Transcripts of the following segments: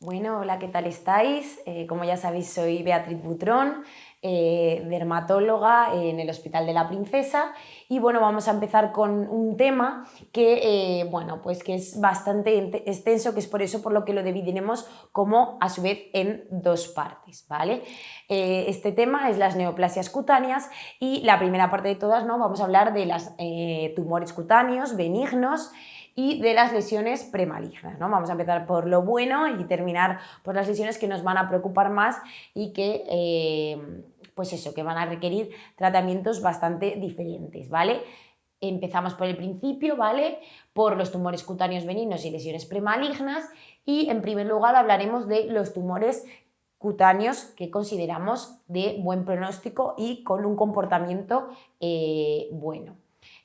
Bueno, hola, ¿qué tal estáis? Como ya sabéis, soy Beatriz Butrón, dermatóloga en el Hospital de la Princesa y bueno, vamos a empezar con un tema que, pues que es bastante extenso, que es por eso por lo que lo dividiremos como a su vez en dos partes, ¿vale? Este tema es las neoplasias cutáneas y la primera parte de todas, ¿no? Vamos a hablar de los tumores cutáneos benignos y de las lesiones premalignas, ¿no? Vamos a empezar por lo bueno y terminar por las lesiones que nos van a preocupar más y que, pues eso, que van a requerir tratamientos bastante diferentes, ¿vale? Empezamos por el principio, ¿vale? Por los tumores cutáneos benignos y lesiones premalignas y en primer lugar hablaremos de los tumores cutáneos que consideramos de buen pronóstico y con un comportamiento bueno.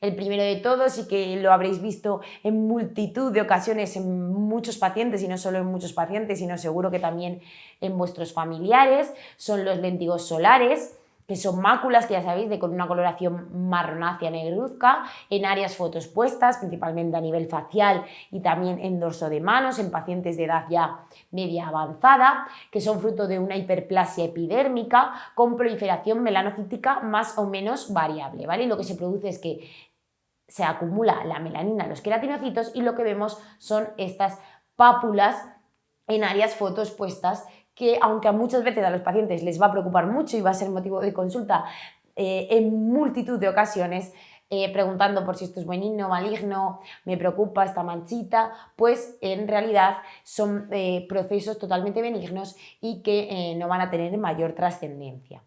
El primero de todos, y que lo habréis visto en multitud de ocasiones en muchos pacientes, y no solo en muchos pacientes, sino seguro que también en vuestros familiares, son los léntigos solares, que son máculas, que ya sabéis, con una coloración marronácea negruzca, en áreas fotoexpuestas, principalmente a nivel facial y también en dorso de manos, en pacientes de edad ya media avanzada, que son fruto de una hiperplasia epidérmica con proliferación melanocítica más o menos variable, ¿vale? Y lo que se produce es que se acumula la melanina en los queratinocitos y lo que vemos son estas pápulas en áreas fotoexpuestas que, aunque muchas veces a los pacientes les va a preocupar mucho y va a ser motivo de consulta en multitud de ocasiones, preguntando por si esto es benigno, maligno, me preocupa esta manchita, pues en realidad son procesos totalmente benignos y que no van a tener mayor trascendencia.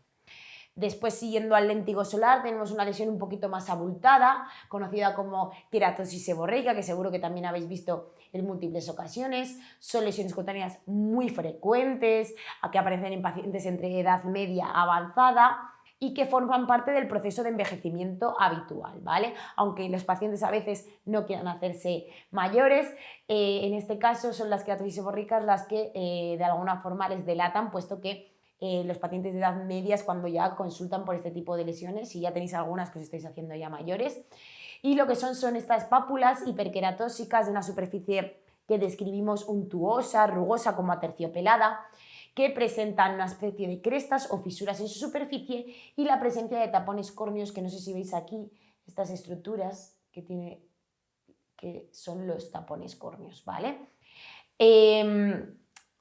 Después, siguiendo al léntigo solar, tenemos una lesión un poquito más abultada, conocida como queratosis seborreica, que seguro que también habéis visto en múltiples ocasiones. Son lesiones cutáneas muy frecuentes, que aparecen en pacientes entre edad media avanzada y que forman parte del proceso de envejecimiento habitual, ¿vale? Aunque los pacientes a veces no quieran hacerse mayores, en este caso son las queratosis seborreicas las que de alguna forma les delatan, puesto que los pacientes de edad media es cuando ya consultan por este tipo de lesiones y ya tenéis algunas que os estáis haciendo ya mayores. Y lo que son estas pápulas hiperqueratósicas de una superficie que describimos untuosa, rugosa, como aterciopelada, que presentan una especie de crestas o fisuras en su superficie y la presencia de tapones córneos, que no sé si veis aquí estas estructuras que son los tapones córneos, ¿vale?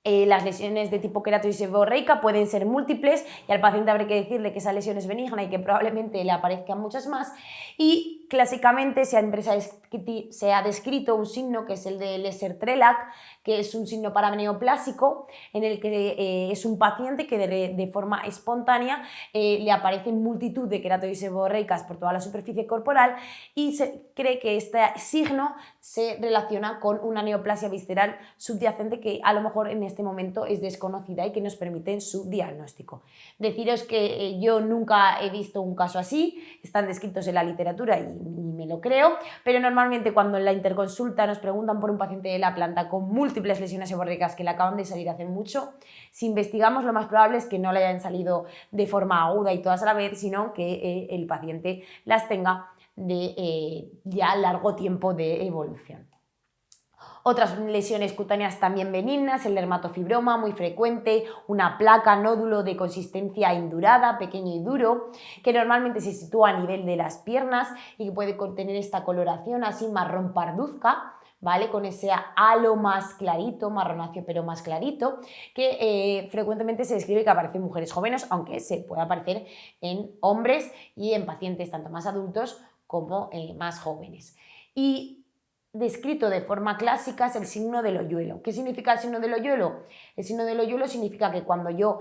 Las lesiones de tipo queratosis seborreica pueden ser múltiples y al paciente habrá que decirle que esa lesión es benigna y que probablemente le aparezcan muchas más, y clásicamente se ha descrito un signo que es el de Lesser-Trelak, que es un signo paraneoplásico en el que es un paciente que de forma espontánea le aparecen multitud de queratosis seborreicas por toda la superficie corporal y se cree que este signo se relaciona con una neoplasia visceral subyacente que a lo mejor en este momento es desconocida y que nos permite su diagnóstico. Deciros que yo nunca he visto un caso así, están descritos en la literatura y me lo creo, pero normalmente cuando en la interconsulta nos preguntan por un paciente de la planta con múltiples lesiones seborreicas que le acaban de salir hace mucho, si investigamos lo más probable es que no le hayan salido de forma aguda y todas a la vez, sino que el paciente las tenga de ya largo tiempo de evolución. Otras lesiones cutáneas también benignas, el dermatofibroma, muy frecuente, una placa, nódulo de consistencia indurada, pequeño y duro, que normalmente se sitúa a nivel de las piernas y que puede contener esta coloración así marrón parduzca, ¿vale? Con ese halo más clarito, marronáceo pero más clarito, que frecuentemente se describe que aparece en mujeres jóvenes, aunque se puede aparecer en hombres y en pacientes tanto más adultos como más jóvenes. Y descrito de forma clásica es el signo del hoyuelo. ¿Qué significa el signo del hoyuelo? El signo del hoyuelo significa que cuando yo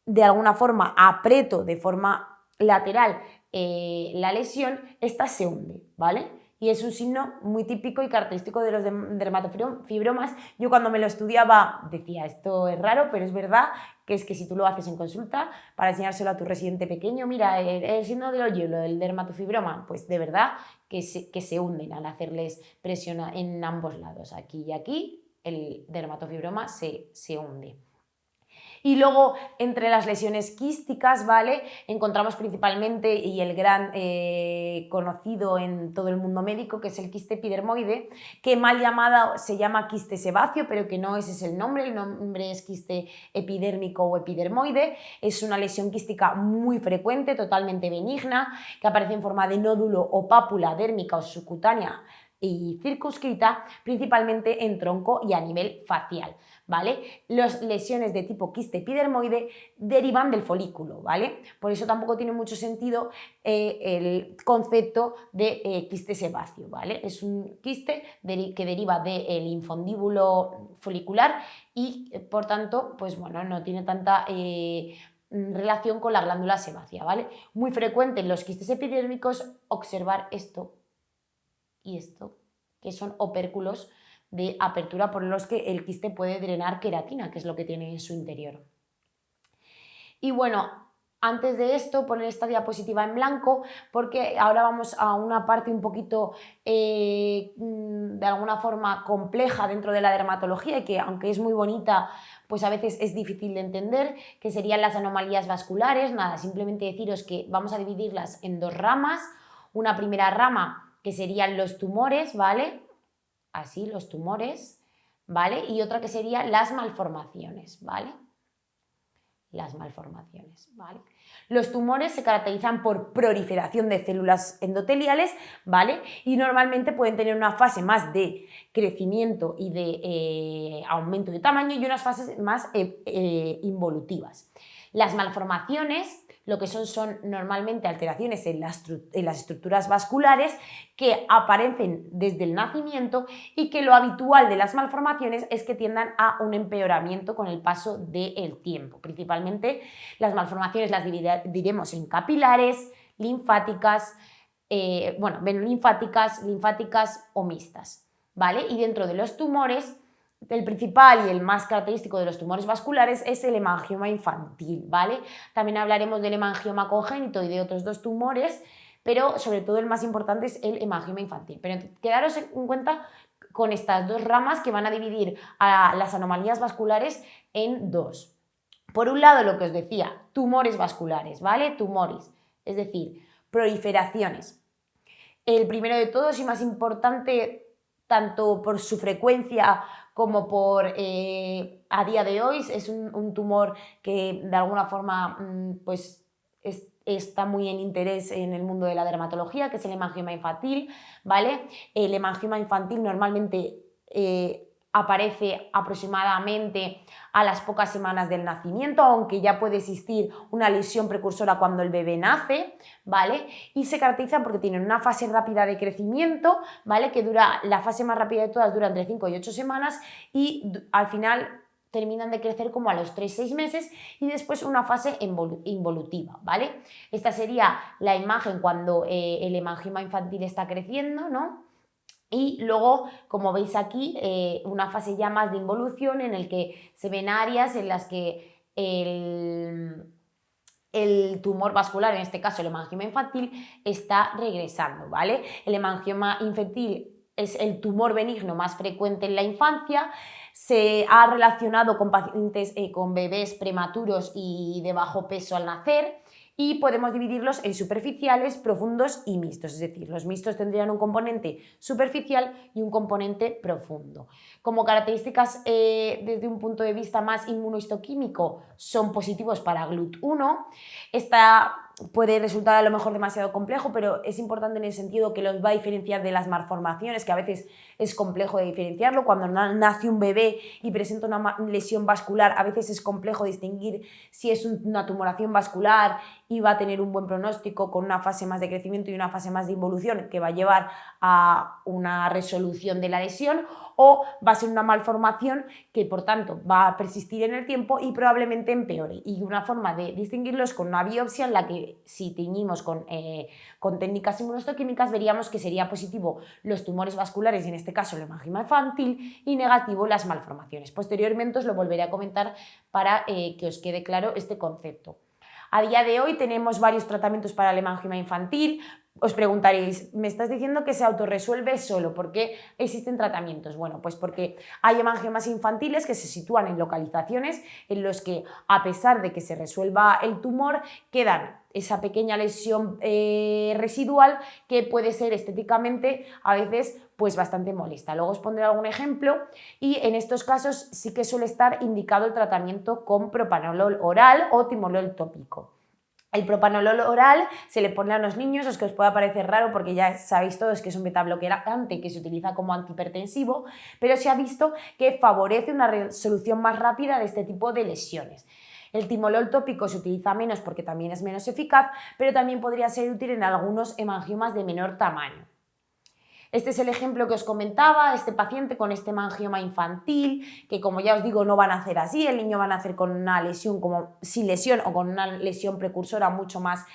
de alguna forma aprieto de forma lateral la lesión, esta se hunde, ¿vale? Y es un signo muy típico y característico de los dermatofibromas. Yo cuando me lo estudiaba decía, esto es raro, pero es verdad que es que si tú lo haces en consulta para enseñárselo a tu residente pequeño, mira, el signo del hoyuelo, el dermatofibroma, pues de verdad que se hunden al hacerles presión en ambos lados, aquí y aquí, el dermatofibroma se hunde. Y luego, entre las lesiones quísticas, ¿vale? Encontramos principalmente, y el gran conocido en todo el mundo médico, que es el quiste epidermoide, que mal llamada se llama quiste sebáceo, pero que no ese es el nombre es quiste epidérmico o epidermoide. Es una lesión quística muy frecuente, totalmente benigna, que aparece en forma de nódulo o pápula dérmica o subcutánea y circunscrita, principalmente en tronco y a nivel facial, ¿vale? Las lesiones de tipo quiste epidermoide derivan del folículo, ¿vale? Por eso tampoco tiene mucho sentido el concepto de quiste sebáceo, ¿vale? Es un quiste que deriva del infundíbulo folicular y, por tanto, pues bueno, no tiene tanta relación con la glándula sebácea, ¿vale? Muy frecuente en los quistes epidérmicos observar esto y esto, que son opérculos de apertura por los que el quiste puede drenar queratina, que es lo que tiene en su interior. Y bueno, antes de esto, poner esta diapositiva en blanco, porque ahora vamos a una parte un poquito, de alguna forma, compleja dentro de la dermatología y que, aunque es muy bonita, pues a veces es difícil de entender, que serían las anomalías vasculares. Nada, simplemente deciros que vamos a dividirlas en dos ramas. Una primera rama que serían los tumores, ¿vale? Así, los tumores, ¿vale? Y otra que serían las malformaciones, ¿vale? Las malformaciones, ¿vale? Los tumores se caracterizan por proliferación de células endoteliales, ¿vale? Y normalmente pueden tener una fase más de crecimiento y de aumento de tamaño y unas fases más involutivas. Las malformaciones lo que son normalmente alteraciones en las estructuras vasculares que aparecen desde el nacimiento y que lo habitual de las malformaciones es que tiendan a un empeoramiento con el paso del tiempo. Principalmente las malformaciones las dividiremos en capilares, linfáticas, linfáticas o mixtas, ¿vale? Y dentro de los tumores, el principal y el más característico de los tumores vasculares es el hemangioma infantil, ¿vale? También hablaremos del hemangioma congénito y de otros dos tumores, pero sobre todo el más importante es el hemangioma infantil. Pero quedaros en cuenta con estas dos ramas que van a dividir a las anomalías vasculares en dos. Por un lado, lo que os decía, tumores vasculares, ¿vale? Tumores, es decir, proliferaciones. El primero de todos y más importante, tanto por su frecuencia como por a día de hoy, es un tumor que de alguna forma pues está muy en interés en el mundo de la dermatología, que es el hemangioma infantil, ¿vale? El hemangioma infantil normalmente aparece aproximadamente a las pocas semanas del nacimiento, aunque ya puede existir una lesión precursora cuando el bebé nace, ¿vale? Y se caracterizan porque tienen una fase rápida de crecimiento, ¿vale? Que dura, la fase más rápida de todas dura entre 5 y 8 semanas y al final terminan de crecer como a los 3-6 meses y después una fase involutiva, ¿vale? Esta sería la imagen cuando el hemangioma infantil está creciendo, ¿no? Y luego, como veis aquí, una fase ya más de involución en el que se ven áreas en las que el tumor vascular, en este caso el hemangioma infantil, está regresando, ¿vale? El hemangioma infantil es el tumor benigno más frecuente en la infancia, se ha relacionado con pacientes con bebés prematuros y de bajo peso al nacer, y podemos dividirlos en superficiales, profundos y mixtos, es decir, los mixtos tendrían un componente superficial y un componente profundo. Como características desde un punto de vista más inmunohistoquímico, son positivos para GLUT1. Esta puede resultar a lo mejor demasiado complejo, pero es importante en el sentido que los va a diferenciar de las malformaciones, que a veces es complejo de diferenciarlo. Cuando nace un bebé y presenta una lesión vascular, a veces es complejo distinguir si es una tumoración vascular y va a tener un buen pronóstico con una fase más de crecimiento y una fase más de involución que va a llevar a una resolución de la lesión, o va a ser una malformación que por tanto va a persistir en el tiempo y probablemente empeore. Y una forma de distinguirlos con una biopsia en la que, si teñimos con técnicas inmunohistoquímicas, veríamos que sería positivo los tumores vasculares, y en este caso el hemangioma infantil, y negativo las malformaciones. Posteriormente os lo volveré a comentar para que os quede claro este concepto. A día de hoy tenemos varios tratamientos para el hemangioma infantil, Os preguntaréis, ¿me estás diciendo que se autorresuelve solo? ¿Por qué existen tratamientos? Bueno, pues porque hay hemangiomas infantiles que se sitúan en localizaciones en los que, a pesar de que se resuelva el tumor, quedan esa pequeña lesión residual que puede ser estéticamente a veces pues bastante molesta. Luego os pondré algún ejemplo y en estos casos sí que suele estar indicado el tratamiento con propanolol oral o timolol tópico. El propanolol oral se le pone a los niños, os que os pueda parecer raro porque ya sabéis todos que es un betabloqueante que se utiliza como antihipertensivo, pero se ha visto que favorece una resolución más rápida de este tipo de lesiones. El timolol tópico se utiliza menos porque también es menos eficaz, pero también podría ser útil en algunos hemangiomas de menor tamaño. Este es el ejemplo que os comentaba, este paciente con este hemangioma infantil, que como ya os digo no va a nacer así, el niño va a nacer con una lesión como sin lesión o con una lesión precursora mucho más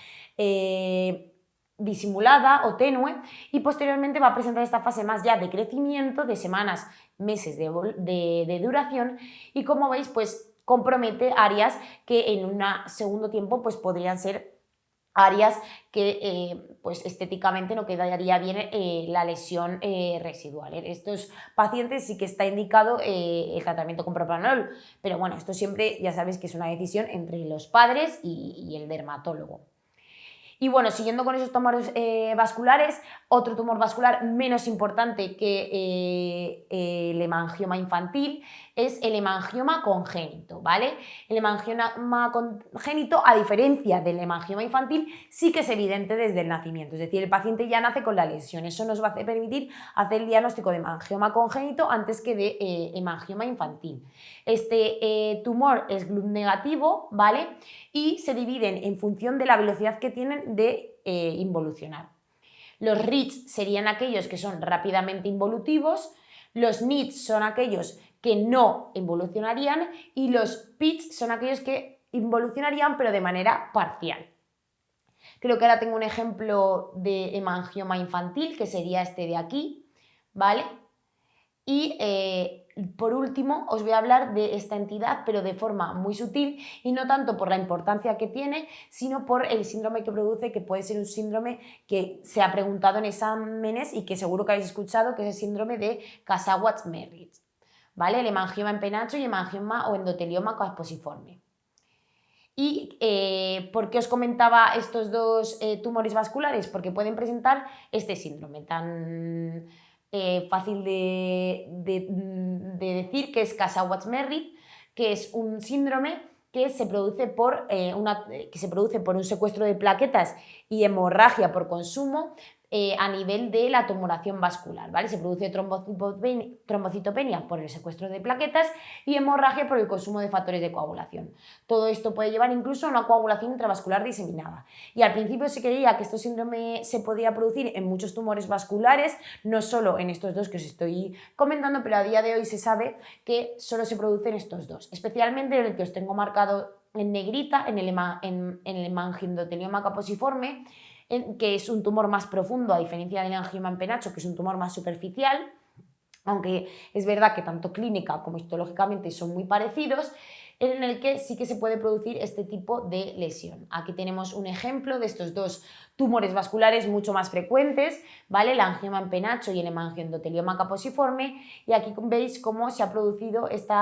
disimulada o tenue y posteriormente va a presentar esta fase más ya de crecimiento, de semanas, meses de duración y como veis pues compromete áreas que en un segundo tiempo pues podrían ser áreas que pues estéticamente no quedaría bien la lesión residual. En estos pacientes sí que está indicado el tratamiento con propranolol, pero bueno, esto siempre ya sabéis que es una decisión entre los padres y el dermatólogo. Y bueno, siguiendo con esos tumores vasculares, otro tumor vascular menos importante que el hemangioma infantil es el hemangioma congénito, ¿vale? El hemangioma congénito, a diferencia del hemangioma infantil, sí que es evidente desde el nacimiento, es decir, el paciente ya nace con la lesión, eso nos va a permitir hacer el diagnóstico de hemangioma congénito antes que de hemangioma infantil. Este tumor es GLUT negativo, ¿vale? Y se dividen en función de la velocidad que tienen de involucionar. Los RITs serían aquellos que son rápidamente involutivos, los NITs son aquellos que no involucionarían y los PITs son aquellos que involucionarían pero de manera parcial. Creo que ahora tengo un ejemplo de hemangioma infantil que sería este de aquí, ¿vale? Y por último os voy a hablar de esta entidad, pero de forma muy sutil y no tanto por la importancia que tiene, sino por el síndrome que produce, que puede ser un síndrome que se ha preguntado en exámenes y que seguro que habéis escuchado, que es el síndrome de Kasawatz-Merritt, ¿vale? El hemangioma en penacho y hemangioma o endotelioma casposiforme. ¿Y por qué os comentaba estos dos tumores vasculares? Porque pueden presentar este síndrome tan fácil de decir, que es Kasawatz-Merritt, que es un síndrome que se produce por un secuestro de plaquetas y hemorragia por consumo a nivel de la tumoración vascular, ¿vale? Se produce trombocitopenia por el secuestro de plaquetas y hemorragia por el consumo de factores de coagulación. Todo esto puede llevar incluso a una coagulación intravascular diseminada. Y al principio se creía que este síndrome se podía producir en muchos tumores vasculares, no solo en estos dos que os estoy comentando, pero a día de hoy se sabe que solo se producen estos dos, especialmente en el que os tengo marcado en negrita, en el hemangiendotelioma casposiforme, que es un tumor más profundo a diferencia del angioma en penacho, que es un tumor más superficial, aunque es verdad que tanto clínica como histológicamente son muy parecidos, en el que sí que se puede producir este tipo de lesión. Aquí tenemos un ejemplo de estos dos tumores vasculares mucho más frecuentes, ¿vale? El angioma en penacho y el hemangiendotelioma casposiforme, y aquí veis cómo se ha producido este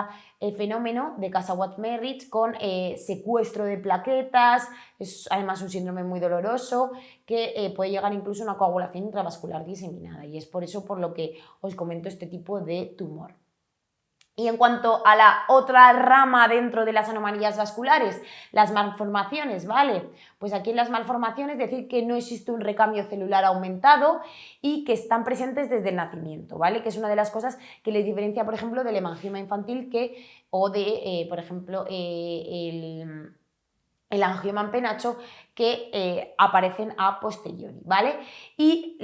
fenómeno de Kasawatz-Merritt con secuestro de plaquetas, es además un síndrome muy doloroso que puede llegar incluso a una coagulación intravascular diseminada, y es por eso por lo que os comento este tipo de tumor. Y en cuanto a la otra rama dentro de las anomalías vasculares, las malformaciones, ¿vale? Pues aquí en las malformaciones decir que no existe un recambio celular aumentado y que están presentes desde el nacimiento, ¿vale? Que es una de las cosas que les diferencia, por ejemplo, del hemangioma infantil o de, por ejemplo, el angioma en penacho, que aparecen a posteriori, ¿vale? Y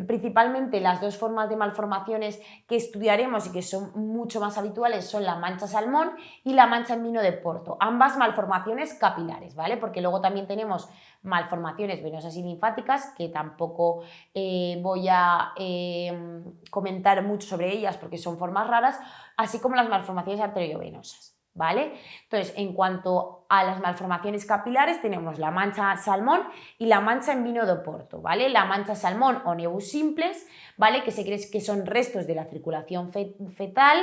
principalmente las dos formas de malformaciones que estudiaremos y que son mucho más habituales son la mancha salmón y la mancha en vino de Porto, ambas malformaciones capilares, ¿vale? Porque luego también tenemos malformaciones venosas y linfáticas, que tampoco voy a comentar mucho sobre ellas porque son formas raras, así como las malformaciones arteriovenosas. ¿vale? Entonces, en cuanto a las malformaciones capilares, tenemos la mancha salmón y la mancha en vino de Oporto, ¿vale? La mancha salmón o nevus simples, ¿vale? Que se cree que son restos de la circulación fetal,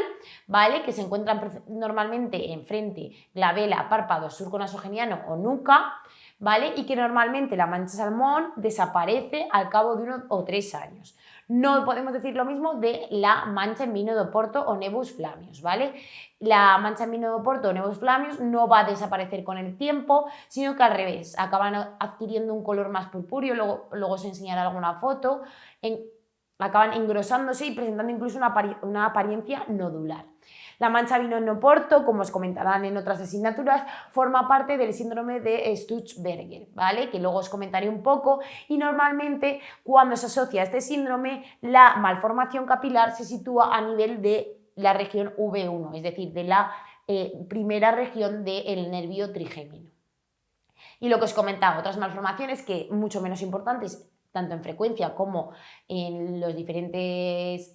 ¿vale? Que se encuentran normalmente en frente, glabela, párpado, surco nasogeniano o nuca, ¿vale? Y que normalmente la mancha salmón desaparece al cabo de 1 o 3 años. No podemos decir lo mismo de la mancha en vino de Oporto o nevus flamius, ¿vale? La mancha en vino de Oporto o nevus flamius no va a desaparecer con el tiempo, sino que al revés, acaban adquiriendo un color más purpúreo, luego os enseñaré alguna foto, acaban engrosándose y presentando incluso una apariencia nodular. La mancha vino en Oporto, como os comentarán en otras asignaturas, forma parte del síndrome de Stutzberger, ¿vale? Que luego os comentaré un poco, y normalmente cuando se asocia a este síndrome, la malformación capilar se sitúa a nivel de la región V1, es decir, de la primera región del nervio trigémino. Y lo que os comentaba, otras malformaciones que mucho menos importantes, tanto en frecuencia como en los diferentes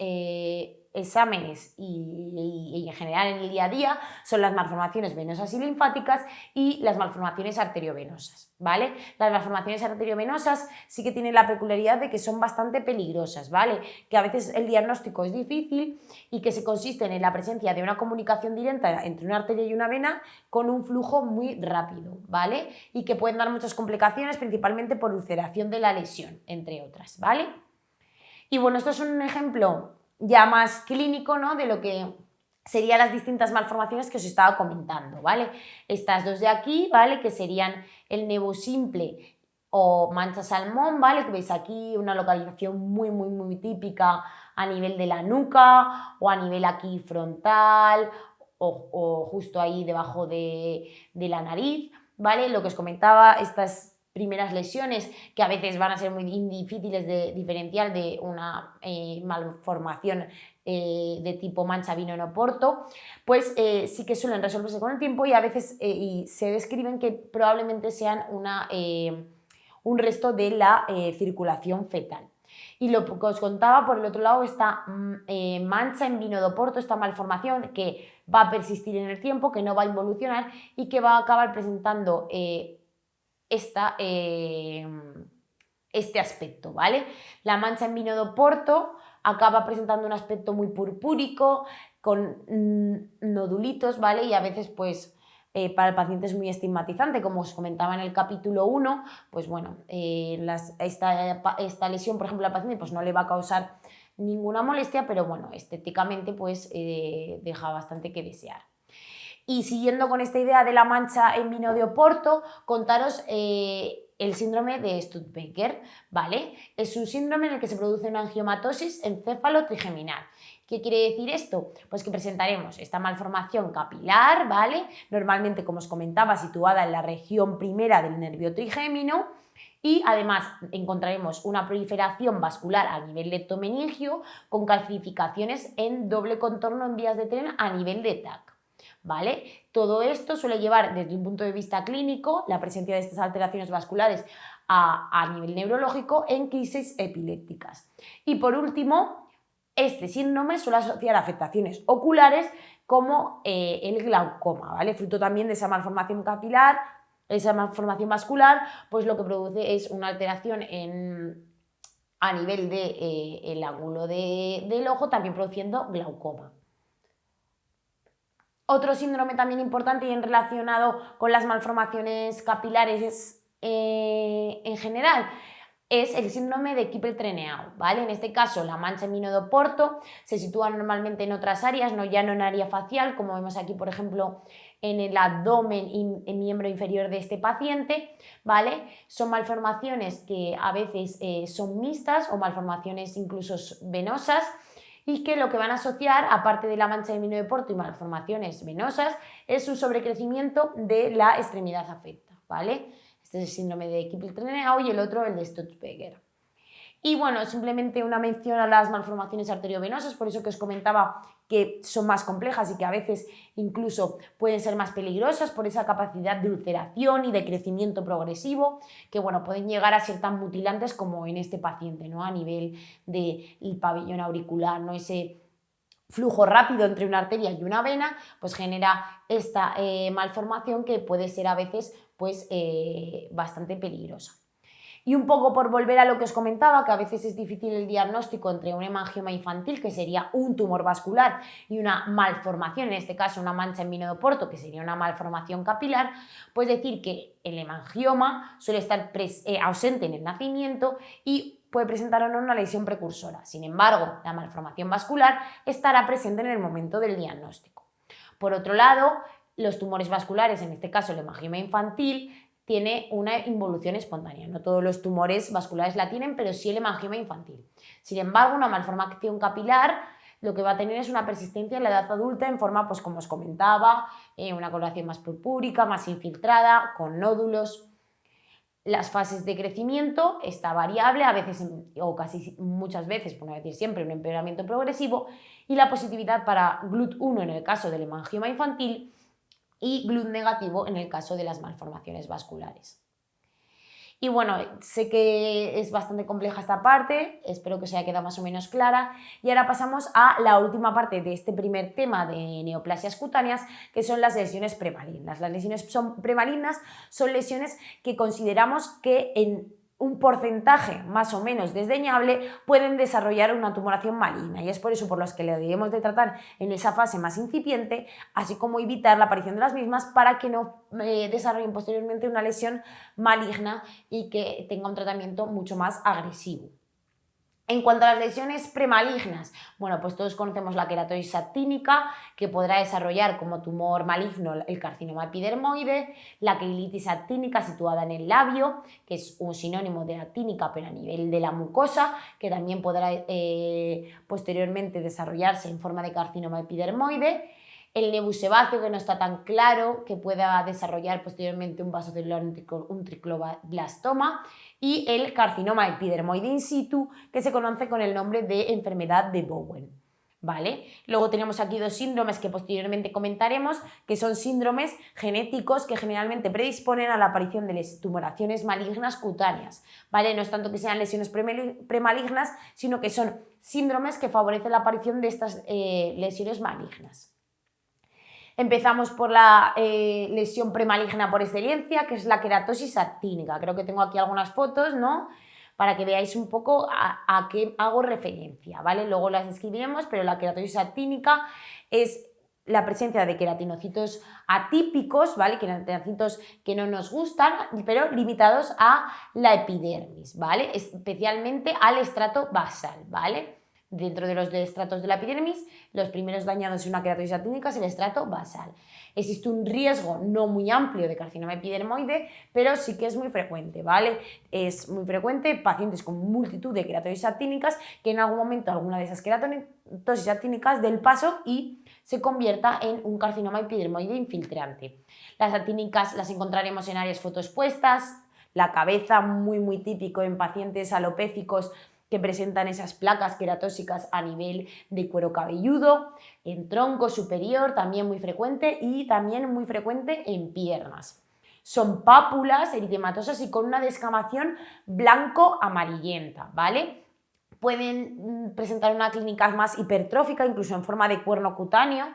exámenes y en general en el día a día, son las malformaciones venosas y linfáticas y las malformaciones arteriovenosas, ¿vale? Las malformaciones arteriovenosas sí que tienen la peculiaridad de que son bastante peligrosas, ¿vale? Que a veces el diagnóstico es difícil y que se consisten en la presencia de una comunicación directa entre una arteria y una vena con un flujo muy rápido, ¿vale? Y que pueden dar muchas complicaciones, principalmente por ulceración de la lesión, entre otras, ¿vale? Y bueno, esto es un ejemplo ya más clínico, ¿no?, de lo que serían las distintas malformaciones que os estaba comentando, ¿vale? Estas dos de aquí, ¿vale?, que serían el nevus simple o mancha salmón, ¿vale?, que veis aquí una localización muy típica a nivel de la nuca o a nivel aquí frontal o justo ahí debajo de la nariz, ¿vale? Lo que os comentaba, estas primeras lesiones que a veces van a ser muy difíciles de diferenciar de una malformación de tipo mancha vino en Oporto, pues sí que suelen resolverse con el tiempo y a veces y se describen que probablemente sean un resto de la circulación fetal. Y lo que os contaba, por el otro lado, esta mancha en vino de Oporto, esta malformación que va a persistir en el tiempo, que no va a involucionar y que va a acabar presentando este aspecto, ¿vale? La mancha en vino de Oporto acaba presentando un aspecto muy purpúrico, con nodulitos, ¿vale? Y a veces, pues, para el paciente es muy estigmatizante, como os comentaba en el capítulo 1, pues bueno, esta lesión, por ejemplo, al paciente pues no le va a causar ninguna molestia, pero bueno, estéticamente pues deja bastante que desear. Y siguiendo con esta idea de la mancha en vino de Oporto, contaros el síndrome de Stutzberger, ¿vale? Es un síndrome en el que se produce una angiomatosis encéfalo-trigeminal. ¿Qué quiere decir esto? Pues que presentaremos esta malformación capilar, ¿vale? Normalmente, como os comentaba, situada en la región primera del nervio trigémino, y además encontraremos una proliferación vascular a nivel leptomeningio con calcificaciones en doble contorno en vías de tren a nivel de TAC. ¿Vale? Todo esto suele llevar, desde un punto de vista clínico, la presencia de estas alteraciones vasculares a nivel neurológico en crisis epilépticas. Y por último, este síndrome suele asociar afectaciones oculares como el glaucoma, ¿vale? Fruto también de esa malformación capilar, esa malformación vascular, pues lo que produce es una alteración a nivel del ángulo del ojo, también produciendo glaucoma. Otro síndrome también importante y relacionado con las malformaciones capilares en general es el síndrome de Kiefer-Treneau, ¿vale? En este caso, la mancha en vino de Oporto se sitúa normalmente en otras áreas, no ya no en área facial, como vemos aquí, por ejemplo, en el abdomen y el miembro inferior de este paciente, ¿vale? Son malformaciones que a veces son mixtas o malformaciones incluso venosas, y que lo que van a asociar, aparte de la mancha de vino de Oporto y malformaciones venosas, es un sobrecrecimiento de la extremidad afecta, ¿vale? Este es el síndrome de Kiefer-Treneau y el otro el de Stutzberger. Y bueno, simplemente una mención a las malformaciones arteriovenosas, por eso que os comentaba que son más complejas y que a veces incluso pueden ser más peligrosas por esa capacidad de ulceración y de crecimiento progresivo, que bueno, pueden llegar a ser tan mutilantes como en este paciente, ¿no? A nivel del pabellón auricular, ¿no? Ese flujo rápido entre una arteria y una vena, pues genera esta malformación que puede ser a veces pues, bastante peligrosa. Y un poco por volver a lo que os comentaba, que a veces es difícil el diagnóstico entre un hemangioma infantil, que sería un tumor vascular, y una malformación, en este caso una mancha en vino de Oporto, que sería una malformación capilar, pues decir que el hemangioma suele estar ausente en el nacimiento y puede presentar o no una lesión precursora. Sin embargo, la malformación vascular estará presente en el momento del diagnóstico. Por otro lado, los tumores vasculares, en este caso el hemangioma infantil, tiene una involución espontánea. No todos los tumores vasculares la tienen, pero sí el hemangioma infantil. Sin embargo, una malformación capilar lo que va a tener es una persistencia en la edad adulta en forma, pues como os comentaba, una coloración más purpúrica, más infiltrada, con nódulos. Las fases de crecimiento está variable, a veces o casi muchas veces, por no decir siempre, un empeoramiento progresivo, y la positividad para GLUT1 en el caso del hemangioma infantil y GLUT negativo en el caso de las malformaciones vasculares. Y bueno, sé que es bastante compleja esta parte, espero que os haya quedado más o menos clara. Y ahora pasamos a la última parte de este primer tema de neoplasias cutáneas, que son las lesiones premalignas. Las lesiones premalignas son lesiones que consideramos que en un porcentaje más o menos desdeñable pueden desarrollar una tumoración maligna, y es por eso por los que le debemos de tratar en esa fase más incipiente, así como evitar la aparición de las mismas para que no desarrollen posteriormente una lesión maligna y que tenga un tratamiento mucho más agresivo. En cuanto a las lesiones premalignas, bueno, pues todos conocemos la queratosis actínica, que podrá desarrollar como tumor maligno el carcinoma epidermoide, la queilitis actínica situada en el labio, que es un sinónimo de actínica pero a nivel de la mucosa, que también podrá posteriormente desarrollarse en forma de carcinoma epidermoide. El nebus sebáceo, que no está tan claro, que pueda desarrollar posteriormente un vasocelular, un tricloblastoma, y el carcinoma epidermoide in situ, que se conoce con el nombre de enfermedad de Bowen. ¿Vale? Luego tenemos aquí dos síndromes que posteriormente comentaremos, que son síndromes genéticos que generalmente predisponen a la aparición de tumoraciones malignas cutáneas. ¿Vale? No es tanto que sean lesiones premalignas, sino que son síndromes que favorecen la aparición de estas lesiones malignas. Empezamos por la lesión premaligna por excelencia, que es la queratosis actínica. Creo que tengo aquí algunas fotos, ¿no?, para que veáis un poco a qué hago referencia, ¿vale? Luego las escribiremos, pero la queratosis actínica es la presencia de queratinocitos atípicos, ¿vale? Queratinocitos que no nos gustan, pero limitados a la epidermis, ¿vale? Especialmente al estrato basal, ¿vale? Dentro de los estratos de la epidermis, los primeros dañados en una queratosis actínica es el estrato basal. Existe un riesgo no muy amplio de carcinoma epidermoide, pero sí que es muy frecuente, ¿vale? Es muy frecuente pacientes con multitud de queratosis actínicas que en algún momento alguna de esas queratosis actínicas dé el paso y se convierta en un carcinoma epidermoide infiltrante. Las actínicas las encontraremos en áreas fotoexpuestas, la cabeza, muy típico en pacientes alopécicos que presentan esas placas queratóxicas a nivel de cuero cabelludo, en tronco superior también muy frecuente, y también muy frecuente en piernas. Son pápulas eritematosas y con una descamación blanco-amarillenta, ¿vale? Pueden presentar una clínica más hipertrófica, incluso en forma de cuerno cutáneo,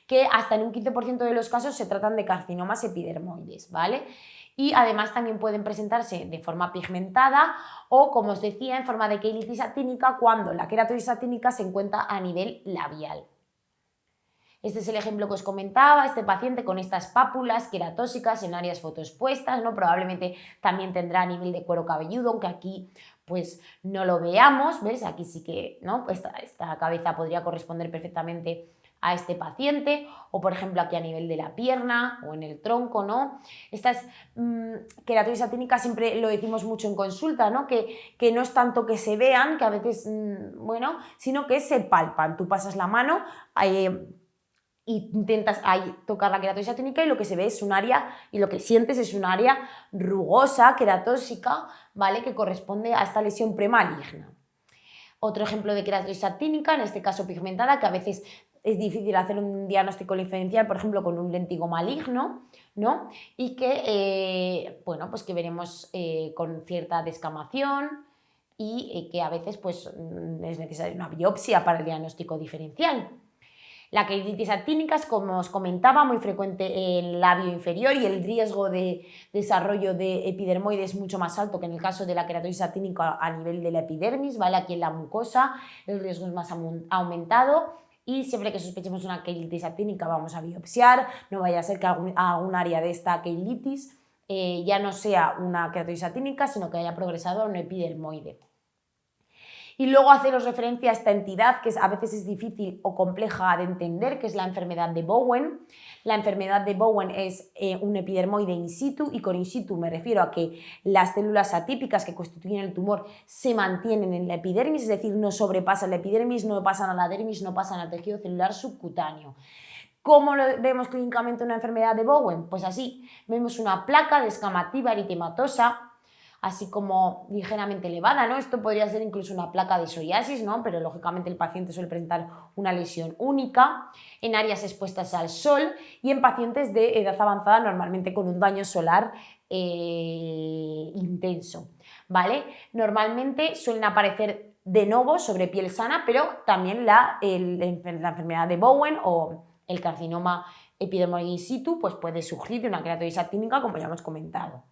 que hasta en un 15% de los casos se tratan de carcinomas epidermoides, ¿vale? Y además también pueden presentarse de forma pigmentada o, como os decía, en forma de queilitis actínica cuando la queratosis actínica se encuentra a nivel labial. Este es el ejemplo que os comentaba, este paciente con estas pápulas queratóxicas en áreas fotoexpuestas, ¿no? Probablemente también tendrá a nivel de cuero cabelludo, aunque aquí pues no lo veamos, ¿ves? Aquí sí que, ¿no? Esta cabeza podría corresponder perfectamente a este paciente, o por ejemplo aquí a nivel de la pierna o en el tronco, ¿no? Estas queratosis actínicas siempre lo decimos mucho en consulta, ¿no? Que no es tanto que se vean, que a veces, bueno, sino que se palpan. Tú pasas la mano y intentas ahí tocar la queratosis actínica y lo que se ve es un área, y lo que sientes es un área rugosa, queratóxica, ¿vale? Que corresponde a esta lesión premaligna. Otro ejemplo de queratosis actínica, en este caso pigmentada, que a veces es difícil hacer un diagnóstico diferencial, por ejemplo, con un lentigo maligno, ¿no? Y que, bueno, pues que veremos con cierta descamación y que a veces pues, es necesaria una biopsia para el diagnóstico diferencial. La queratitis actínica es, como os comentaba, muy frecuente en el labio inferior y el riesgo de desarrollo de epidermoides es mucho más alto que en el caso de la queratitis actínica a nivel de la epidermis, ¿vale? Aquí en la mucosa el riesgo es más aumentado y siempre que sospechemos una queratitis actínica vamos a biopsiar, no vaya a ser que algún área de esta queratitis ya no sea una queratitis actínica, sino que haya progresado a un epidermoide. Y luego haceros referencia a esta entidad que a veces es difícil o compleja de entender, que es la enfermedad de Bowen. La enfermedad de Bowen es un epidermoide in situ, y con in situ me refiero a que las células atípicas que constituyen el tumor se mantienen en la epidermis, es decir, no sobrepasan la epidermis, no pasan a la dermis, no pasan al tejido celular subcutáneo. ¿Cómo vemos clínicamente una enfermedad de Bowen? Pues así, vemos una placa descamativa eritematosa, así como ligeramente elevada, ¿no? Esto podría ser incluso una placa de psoriasis, ¿no? Pero lógicamente el paciente suele presentar una lesión única en áreas expuestas al sol y en pacientes de edad avanzada, normalmente con un daño solar intenso, ¿vale? Normalmente suelen aparecer de nuevo sobre piel sana, pero también la enfermedad de Bowen o el carcinoma epidermoide in situ pues puede surgir de una queratosis actínica, como ya hemos comentado.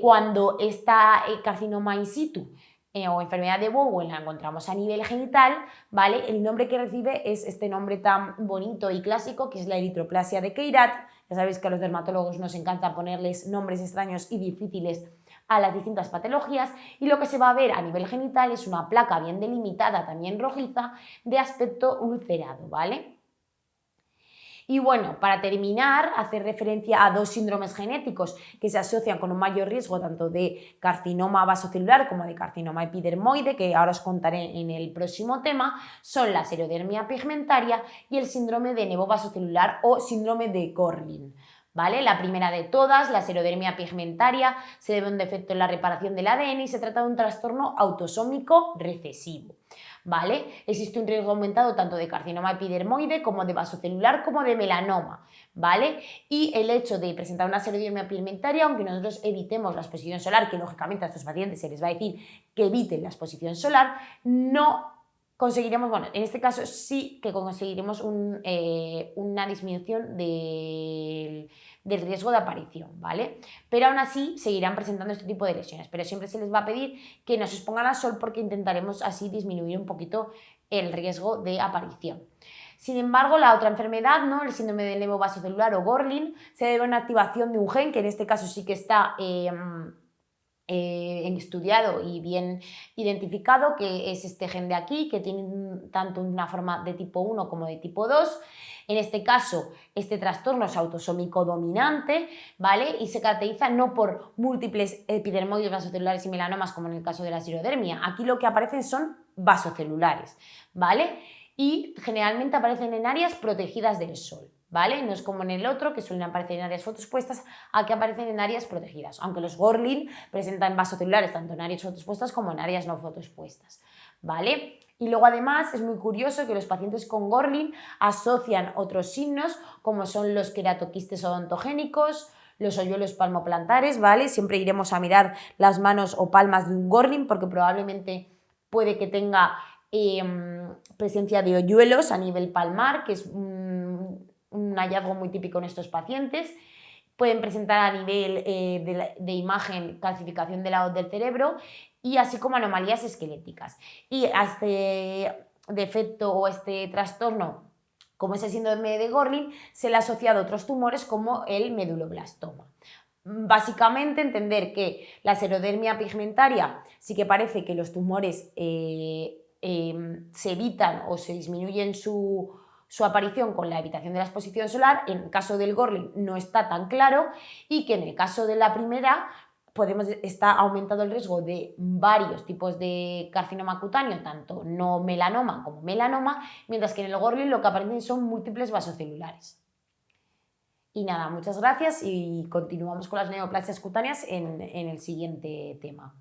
Cuando esta carcinoma in situ o enfermedad de Bowen la encontramos a nivel genital, ¿vale? El nombre que recibe es este nombre tan bonito y clásico que es la eritroplasia de Keirat. Ya sabéis que a los dermatólogos nos encanta ponerles nombres extraños y difíciles a las distintas patologías, y lo que se va a ver a nivel genital es una placa bien delimitada, también rojiza, de aspecto ulcerado, ¿vale? Y bueno, para terminar, hacer referencia a dos síndromes genéticos que se asocian con un mayor riesgo tanto de carcinoma vasocelular como de carcinoma epidermoide, que ahora os contaré en el próximo tema, son la xerodermia pigmentaria y el síndrome de nevo vasocelular o síndrome de Gorlin. ¿Vale? La primera de todas, la xerodermia pigmentaria, se debe a un defecto en la reparación del ADN y se trata de un trastorno autosómico recesivo. ¿Vale? Existe un riesgo aumentado tanto de carcinoma epidermoide como de vasocelular como de melanoma, ¿vale? Y el hecho de presentar una xerodermia pigmentaria, aunque nosotros evitemos la exposición solar, que lógicamente a estos pacientes se les va a decir que eviten la exposición solar, no conseguiremos, bueno, en este caso sí que conseguiremos una disminución del riesgo de aparición, ¿vale? Pero aún así seguirán presentando este tipo de lesiones, pero siempre se les va a pedir que no se expongan al sol porque intentaremos así disminuir un poquito el riesgo de aparición. Sin embargo, la otra enfermedad, ¿no? El síndrome del nevo vasocelular o Gorlin, se debe a una activación de un gen que en este caso sí que está estudiado y bien identificado, que es este gen de aquí, que tiene tanto una forma de tipo 1 como de tipo 2. En este caso, este trastorno es autosómico dominante, ¿vale? Y se caracteriza no por múltiples epidermoides vasocelulares y melanomas, como en el caso de la xerodermia. Aquí lo que aparecen son vasocelulares, ¿vale? Y generalmente aparecen en áreas protegidas del sol, ¿vale? No es como en el otro, que suelen aparecer en áreas fotoexpuestas, aquí aparecen en áreas protegidas, aunque los Gorlin presentan vasocelulares tanto en áreas fotoexpuestas como en áreas no fotoexpuestas, ¿vale? Y luego además es muy curioso que los pacientes con Gorlin asocian otros signos como son los queratoquistes odontogénicos, los hoyuelos palmoplantares, ¿vale? Siempre iremos a mirar las manos o palmas de un Gorlin porque probablemente puede que tenga presencia de hoyuelos a nivel palmar, que es un hallazgo muy típico en estos pacientes. Pueden presentar a nivel de imagen calcificación de lados del cerebro y así como anomalías esqueléticas. Y a este defecto o este trastorno, como es el síndrome de Gorlin, se le ha asociado a otros tumores como el meduloblastoma. Básicamente entender que la xerodermia pigmentaria sí que parece que los tumores se evitan o se disminuyen su aparición con la evitación de la exposición solar. En el caso del Gorlin no está tan claro, y que en el caso de la primera está aumentado el riesgo de varios tipos de carcinoma cutáneo, tanto no melanoma como melanoma, mientras que en el Gorlin lo que aparecen son múltiples vasocelulares. Y nada, muchas gracias y continuamos con las neoplasias cutáneas en el siguiente tema.